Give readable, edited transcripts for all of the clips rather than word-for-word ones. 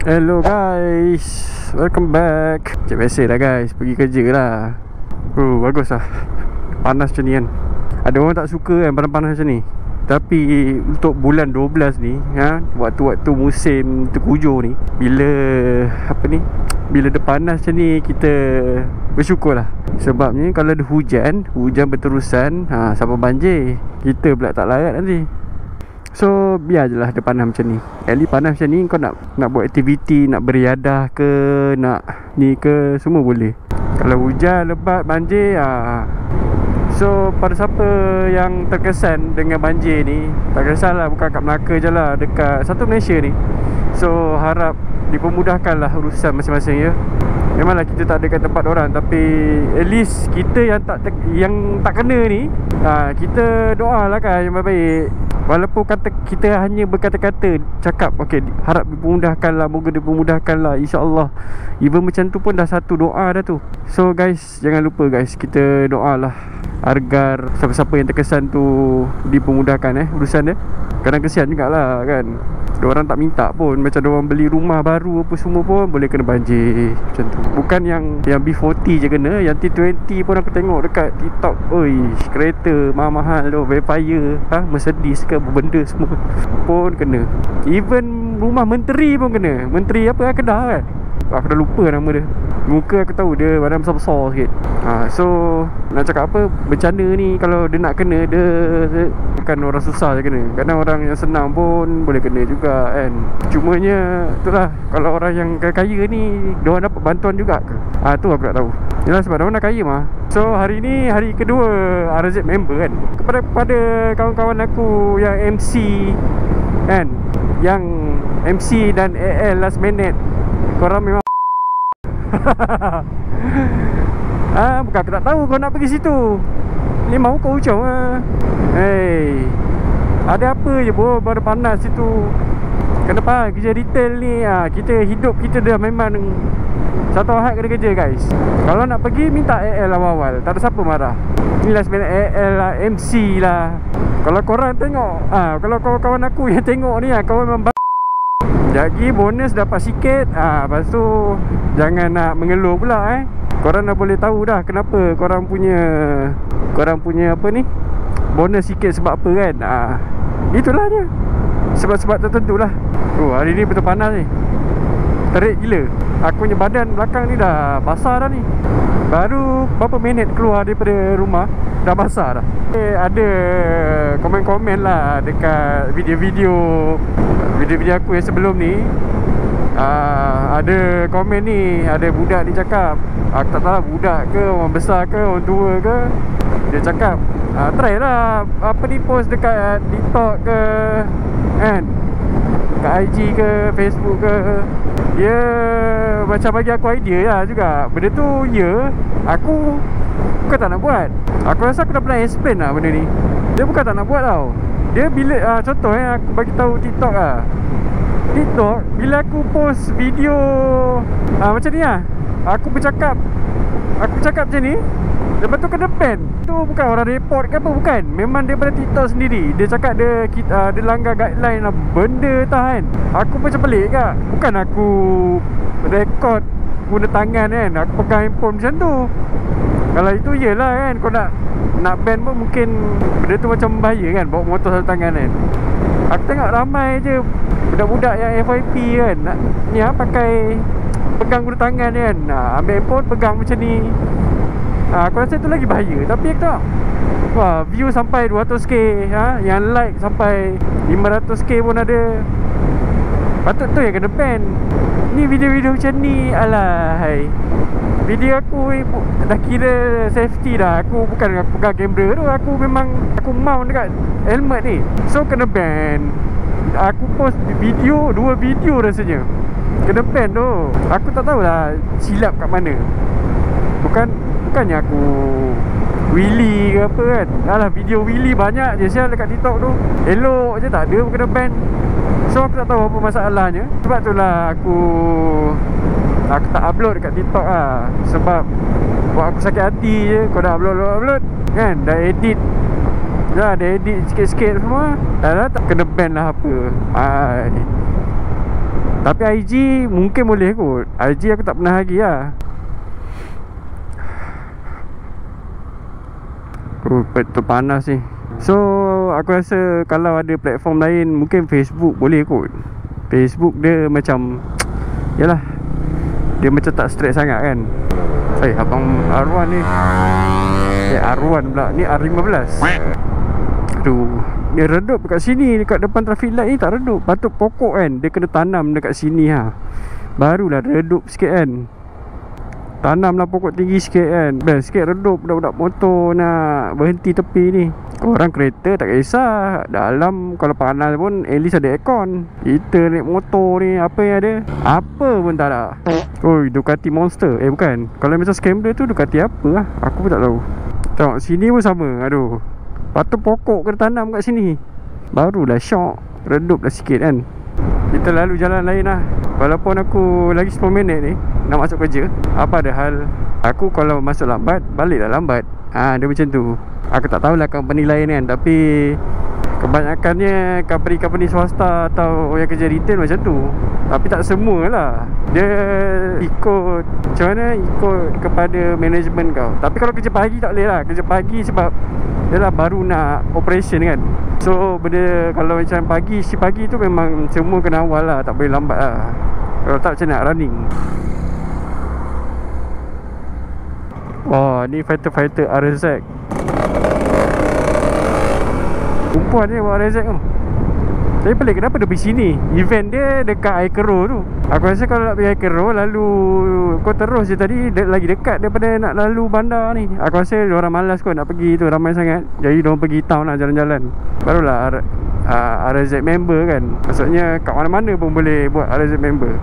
Hello guys, welcome back. Macam biasa lah guys, pergi kerja lah. Bagus lah. Panas macam ni kan. Ada orang tak suka kan panas-panas macam ni. Tapi untuk bulan 12 ni waktu-waktu musim terkujur ni, bila ada panas macam ni, kita bersyukur lah. Sebabnya kalau ada hujan berterusan, sampai banjir, kita pula tak larat nanti. So biar je lah ada panas macam ni. At least panas macam ni kau nak buat aktiviti, nak beriadah ke, nak ni ke, semua boleh. Kalau hujan, lebat, banjir, so pada siapa yang terkesan dengan banjir ni, tak kisahlah, bukan kat Melaka je lah, dekat satu Malaysia ni. So harap dipermudahkan lah urusan masing-masing ya. Memanglah kita tak ada kat tempat orang, tapi at least kita yang tak kena ni, kita doa lah kan yang baik-baik. Walaupun kita hanya berkata-kata, cakap okay, harap dipermudahkan lah, moga dipermudahkan lah, InsyaAllah. Even macam tu pun dah satu doa dah tu. So guys, jangan lupa guys, kita doa lah agar siapa-siapa yang terkesan tu dipermudahkan urusan dia. Kadang kesian jugalah kan, diorang tak minta pun. Macam diorang beli rumah baru apa semua pun boleh kena banjir macam tu. Bukan yang B40 je kena, yang T20 pun aku tengok dekat TikTok. Oi, kereta mahal-mahal tu, Vampire, Mercedes ke benda semua pun kena. Even rumah menteri pun kena. Menteri apa Kedah kan, aku dah lupa nama dia. Muka aku tahu dia badan besar-besar sikit. So nak cakap apa, bencana ni kalau dia nak kena, dia bukan orang susah je kena. Kadang orang yang senang pun boleh kena juga kan. Cumanya itulah, kalau orang yang kaya ni, diorang dapat bantuan juga ke? Tu aku tak tahu. Yalah, sebab diorang dah kaya mah. So hari ni hari kedua RZ member kan. Kepada kawan-kawan aku yang MC kan, yang MC dan AL last minute, korang memang bukan aku tak tahu kau nak pergi situ. Ni mau kau ucap hey, ada apa je bro, baru panas situ. Kenapa kerja retail ni, kita hidup kita dah memang satu hak kena kerja guys. Kalau nak pergi minta AL awal-awal, tak ada siapa marah. Ni last minute AL lah, MC lah. Kalau korang tengok, kalau kawan-kawan aku yang tengok ni, kawan memang jadi bonus dapat sikit. Lepas tu jangan nak mengeluh pula Korang dah boleh tahu dah kenapa korang punya apa ni, bonus sikit sebab apa kan. Itulah dia, sebab-sebab tertentu lah. Hari ni betul panas ni, terik gila. Aku punya badan belakang ni dah basah dah ni. Baru berapa minit keluar daripada rumah dah basah dah. Ada komen-komen lah dekat video-video aku yang sebelum ni. Ada komen ni, ada budak ni cakap, aku tak tahu budak ke, orang besar ke, orang tua ke. Dia cakap, try lah apa ni, post dekat TikTok ke kan, kat IG ke, Facebook ke. Dia macam bagi aku idea lah juga. Benda tu aku bukan tak nak buat. Aku rasa aku dah pernah explain lah benda ni. Dia bukan tak nak buat tau. Dia bila contoh aku bagi tahu TikTok TikTok, bila aku post video macam ni aku bercakap macam ni, lepas tu kena ban. Tu bukan orang report ke apa, bukan. Memang daripada TikTok sendiri. Dia cakap dia langgar guideline lah, benda tahan. Aku macam pelik kak. Bukan aku rekod guna tangan kan, aku pegang handphone macam tu. Kalau itu yelah kan, kau nak ban pun mungkin benda tu macam bahaya kan, bawa motor satu tangan kan. Aku tengok ramai je budak-budak yang FYP kan, ni pakai pegang guna tangan kan, ambil handphone pegang macam ni. Aku rasa tu lagi bahaya. Tapi aku tengok, view sampai 200k, yang like sampai 500k pun ada. Patut tu yang kena ban. Ni video-video macam ni, alahai. Video aku dah kira safety dah. Aku bukan aku pegang kamera tu, aku memang aku mount dekat helmet ni. So kena ban. Aku post video, 2 video rasanya kena ban tu. Aku tak tahulah silap kat mana. Bukannya aku wheelie ke apa kan. Alah, video wheelie banyak je sial dekat TikTok tu. Elok je tak ada pun kena ban. So aku tak tahu apa masalahnya. Sebab tu lah aku tak upload dekat TikTok sebab buat aku sakit hati je. Kau dah upload kan, dah edit sikit-sikit semua, dah tak kena ban lah apa. Tapi IG mungkin boleh kot. IG aku tak pernah lagi lah. Betul panas ni. So aku rasa kalau ada platform lain, mungkin Facebook boleh kot. Facebook dia macam, yalah, dia macam tak stress sangat kan. Abang Arwan ni, Arwan pula, ni R15. Aduh, dia redup dekat sini, dekat depan traffic light ni tak redup. Patut pokok kan, dia kena tanam dekat sini ha. Barulah redup sikit kan. Tanamlah pokok tinggi sikit kan. Best sikit redup budak-budak motor nak berhenti tepi ni. Orang kereta tak kisah. Dalam kalau panas pun at least ada aircon. Kita naik motor ni, apa yang ada? Apa pun tak ada. Oi, Ducati Monster. Bukan. Kalau macam Scrambler tu Ducati apa lah, aku pun tak tahu. Tengok sini pun sama. Aduh, patut pokok kena tanam kat sini. Barulah syok. Redup dah sikit kan. Kita lalu jalan lain lah. Walaupun aku lagi 10 minit ni nak masuk kerja, apa ada hal, aku kalau masuk lambat, baliklah lambat. Dia macam tu. Aku tak tahulah company lain kan, tapi kebanyakannya company-company swasta atau yang kerja retail macam tu. Tapi tak semualah. Dia ikut, macam mana, ikut kepada management kau. Tapi kalau kerja pagi tak boleh lah. Kerja pagi sebab yalah baru nak operation kan. So benda kalau macam pagi, si pagi tu memang semua kena awal lah, tak boleh lambat lah. Kalau tak macam nak running. Wah, ni fighter RZ. Perempuan ni bawa RZ tu. Tapi pelik kenapa dia pergi sini. Event dia dekat Aikero tu. Aku rasa kalau nak pergi Aikero, lalu kau terus je tadi, lagi dekat daripada nak lalu bandar ni. Aku rasa orang malas kot nak pergi tu, ramai sangat. Jadi diorang pergi town lah, jalan-jalan. Barulah RZ member kan. Maksudnya kat mana-mana pun boleh buat RZ member.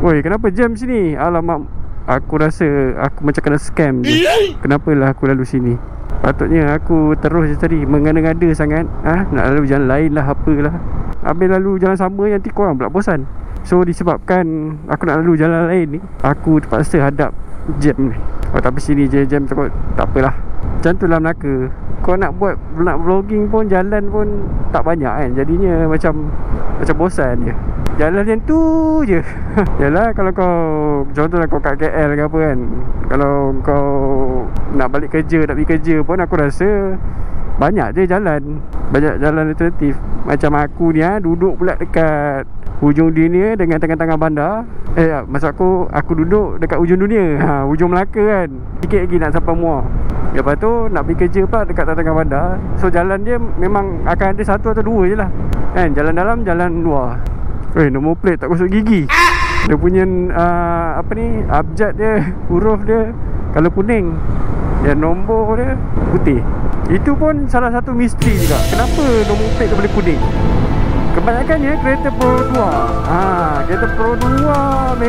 Woi, kenapa jam sini? Alamak, aku rasa aku macam kena scam je. Kenapalah aku lalu sini? Patutnya aku terus je tadi, mengada-ngada sangat. Nak lalu jalan lain lah, apalah. Habis lalu jalan sama, nanti korang pula bosan. So disebabkan aku nak lalu jalan lain ni, aku terpaksa hadap jam ni. Tapi sini je jam takut, tak apalah. Macam tu lah Melaka. Kau nak buat, nak vlogging pun, jalan pun tak banyak kan. Jadinya macam bosan je. Jalan yang tu je. Yalah, kalau kau, contohlah kau kat KL ke apa kan, kalau kau nak balik kerja, nak pergi kerja pun, aku rasa banyak je jalan. Banyak jalan alternatif. Macam aku ni duduk pula dekat hujung dunia dengan tengah-tengah bandar. Maksud aku duduk dekat hujung dunia, hujung Melaka kan. Sikit lagi nak sampai Muar. Lepas tu nak pergi kerja pula dekat tengah-tengah bandar. So jalan dia memang akan ada satu atau dua je lah kan. Jalan dalam, jalan luar. Nombor plate tak gosok gigi. Dia punya apa ni, abjad dia, huruf dia kalau kuning, dan nombor dia putih. Itu pun salah satu misteri juga. Kenapa nombor plate dia boleh kuning? Kebanyakannya kereta Pro 2. Kereta Pro 2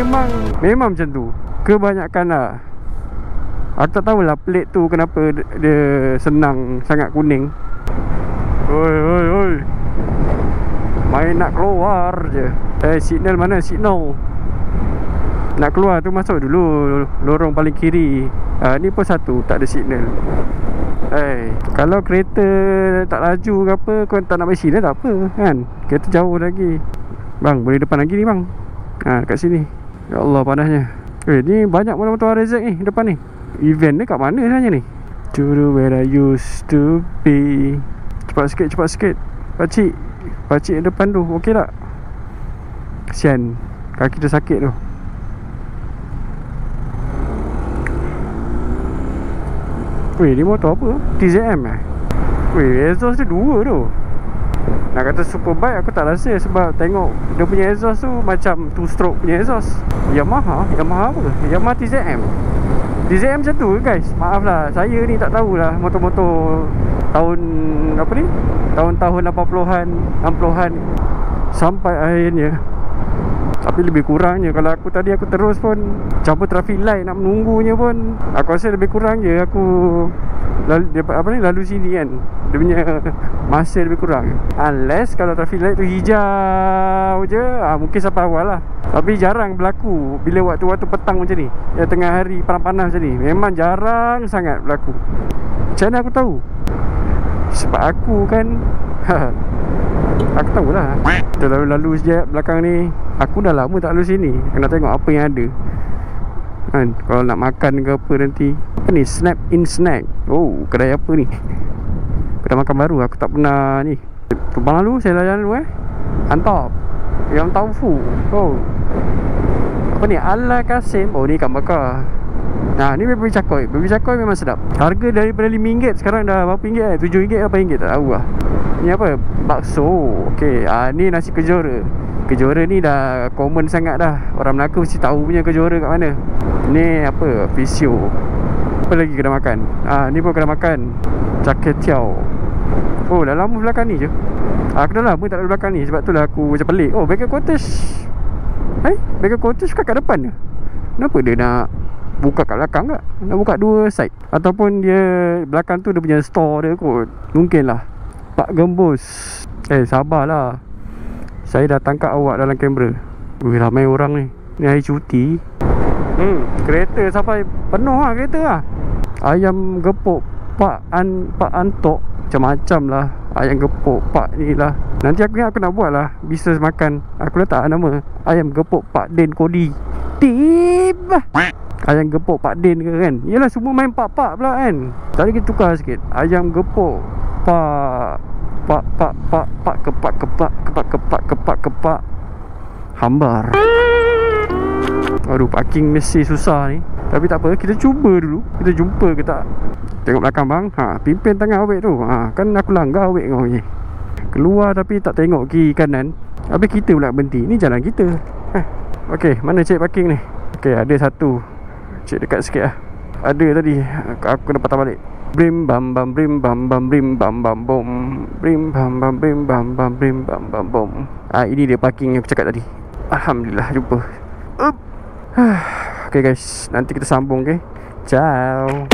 memang macam tu. Kebanyakan lah. Aku tak tahulah plate tu kenapa dia senang sangat kuning. Oi. Main nak keluar je. Signal mana? Signal. Nak keluar tu masuk dulu lorong paling kiri. Ni pun satu, tak ada signal. Kalau kereta tak laju ke apa, kau tak nak bagi signal tak apa kan. Kereta jauh lagi. Bang, boleh depan lagi ni bang. Kat sini. Ya Allah panasnya. Ni banyak motor RZ ni depan ni. Event ni kat mana sebenarnya ni? To the where I used to be. Cepat sikit. Pakcik depan tu, okey tak? Kesian, kaki tu sakit tu. Ni motor apa? TZM exhaust dia dua tu. Nak kata superbike aku tak rasa, sebab tengok dia punya exhaust tu macam 2 stroke punya exhaust. Yamaha apa? Yamaha TZM macam tu guys. Maaf lah, saya ni tak tahulah motor-motor tahun apa ni, tahun-tahun 80-an 60-an sampai akhirnya. Tapi lebih kurangnya kalau aku tadi aku terus pun campur traffic light nak menunggunya pun, aku rasa lebih kurang je aku lalu sini kan. Dia punya masa lebih kurang. Unless kalau traffic light tu hijau je, mungkin sampai awal lah. Tapi jarang berlaku bila waktu-waktu petang macam ni, ya tengah hari panas-panas macam ni. Memang jarang sangat berlaku. Macam mana aku tahu? Sebab aku kan aku tahulah. Kita lalu-lalu sekejap belakang ni. Aku dah lama tak lalu sini. Kena tengok apa yang ada kan, kalau nak makan ke apa nanti. Apa ni? Snap in snack. Oh, kedai apa ni? Kedai makan baru. Aku tak pernah ni. Kebang lalu saya layan dulu Antap Yang taufu. Oh, apa ni? Ala Kasim. Oh, ni ikan bakar. Nah, ni baby cakoy. Baby cakoy memang sedap. Harga daripada RM5 sekarang dah berapa ringgit? RM7 apa ringgit tak tahu lah. Ni apa? Bakso. Okey, ni nasi kejora. Kejora ni dah common sangat dah. Orang Melaka mesti tahu punya kejora kat mana. Ni apa? Pisio. Apa lagi kedai makan? Ni pun kedai makan Caketiao. Oh, dah lama belakang ni je. Aku dah lama tak ada belakang ni. Sebab tu lah aku macam pelik. Oh, Bagel Cottage. Bagel Cottage kat depan ke? Kenapa dia nak buka kat belakang tak? Nak buka dua side. Ataupun dia belakang tu dia punya store dia kot. Mungkin lah. Pak Gembus. Sabarlah. Saya dah tangkap awak dalam kamera. Ramai orang ni. Ni hari cuti. Kereta sampai penuh lah kereta lah. Ayam gepuk Pak Antok. Macam-macam lah. Ayam gepuk Pak ni lah. Nanti aku ingat aku nak buat lah bisnes makan. Aku letak nama Ayam gepuk Pak Den Kodi. Tiba Ayam gepuk Pak Den ke kan. Yelah semua main pak-pak pula kan. Tadi kita tukar sikit. Ayam gepuk Pak kepak hambar. Aduh, parking mesti susah ni. Tapi tak apa, kita cuba dulu. Kita jumpa ke tak. Tengok belakang bang. Pimpin tangan awek tu. Kan aku langgar awek kau ni. Keluar tapi tak tengok kiri kanan. Habis kita pula berhenti. Ni jalan kita. Okey, mana cek parking ni? Okey, ada satu. Cek dekat sikit lah. Ada tadi. Aku kena patah balik. Brim bam bam brim bam bam brim bam bam bom. Brim bam bam brim bam bam brim bam bam bom. Ini dia parking yang aku cakap tadi. Alhamdulillah jumpa. Okay guys, nanti kita sambung. Okay, ciao.